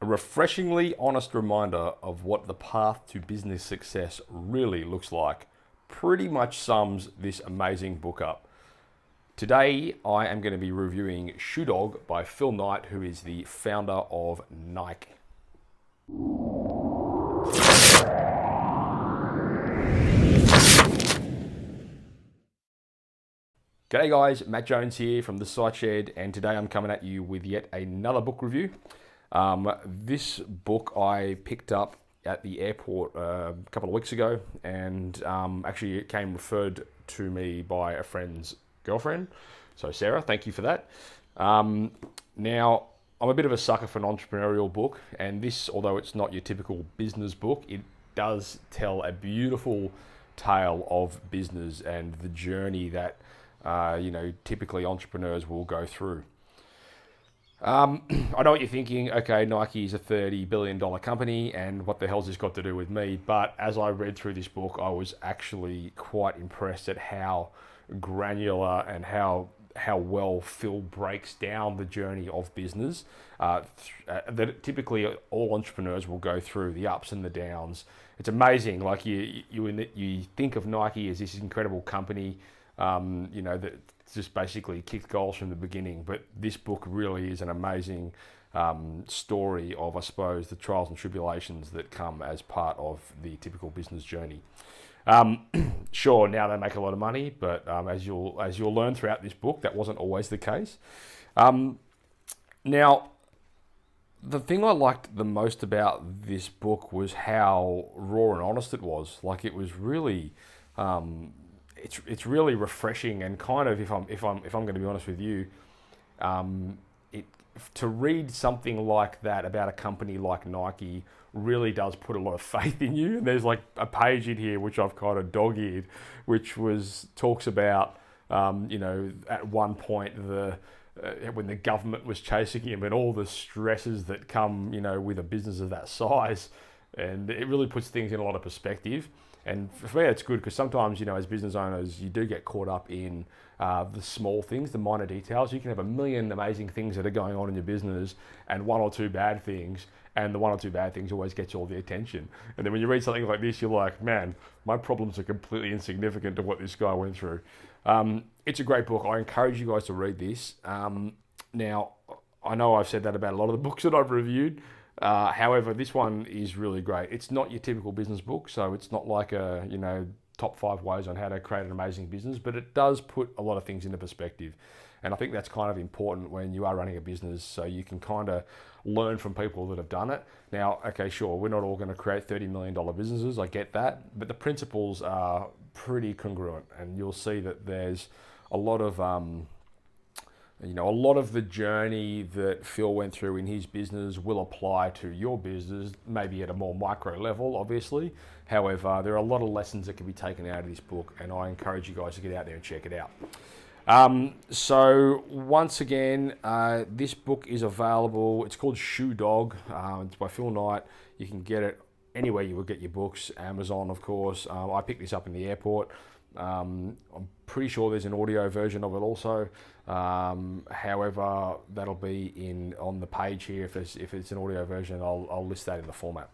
refreshingly honest reminder of what the path to business success really looks like pretty much sums this amazing book up. Today, I am going to be reviewing Shoe Dog by Phil Knight, who is the founder of Nike. G'day guys, Matt Jones here from The Site Shed, and today I'm coming at you with yet another book review. This book I picked up at the airport a couple of weeks ago, and actually it came referred to me by a friend's girlfriend. So Sarah, thank you for that. Now, I'm a bit of a sucker for an entrepreneurial book, and this, although it's not your typical business book, it does tell a beautiful tale of business and the journey that typically entrepreneurs will go through. I know what you're thinking. Okay, Nike is a $30 billion company, and what the hell's this got to do with me? But as I read through this book, I was actually quite impressed at how granular and how well Phil breaks down the journey of business that typically all entrepreneurs will go through, the ups and the downs. It's amazing. Like you think of Nike as this incredible company, that just basically kicked goals from the beginning. But this book really is an amazing story of, I suppose, the trials and tribulations that come as part of the typical business journey. Sure, now they make a lot of money, but as you'll learn throughout this book, that wasn't always the case. Now, the thing I liked the most about this book was how raw and honest it was. Like, it was really, it's really refreshing, and kind of, if I'm going to be honest with you, to read something like that about a company like Nike really does put a lot of faith in you. And there's like a page in here which I've kind of dog-eared, which talks about at one point when the government was chasing him and all the stresses that come with a business of that size, and it really puts things in a lot of perspective. And for me, it's good because sometimes, as business owners, you do get caught up in the small things, the minor details. You can have a million amazing things that are going on in your business and one or two bad things, and the one or two bad things always gets all the attention. And then when you read something like this, you're like, man, my problems are completely insignificant to what this guy went through. It's a great book. I encourage you guys to read this. Now, I know I've said that about a lot of the books that I've reviewed. However, this one is really great. It's not your typical business book, so it's not like a, top 5 ways on how to create an amazing business, but it does put a lot of things into perspective. And I think that's kind of important when you are running a business, so you can kind of learn from people that have done it. Now, okay, sure, we're not all going to create $30 million businesses, I get that, but the principles are pretty congruent, and you'll see that there's a lot of a lot of the journey that Phil went through in his business will apply to your business, maybe at a more micro level, obviously. However, there are a lot of lessons that can be taken out of this book, and I encourage you guys to get out there and check it out. So once again, this book is available. It's called Shoe Dog. It's by Phil Knight. You can get it anywhere you would get your books, Amazon, of course. I picked this up in the airport. I'm pretty sure there's an audio version of it also. However, that'll be on the page here. If it's an audio version, I'll list that in the format.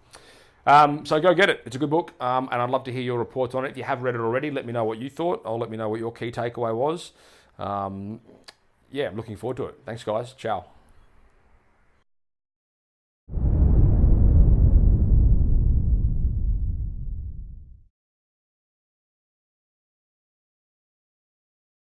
So go get it. It's a good book, and I'd love to hear your reports on it. If you have read it already, let me know what you thought. I'll let me know what your key takeaway was. I'm looking forward to it. Thanks, guys. Ciao.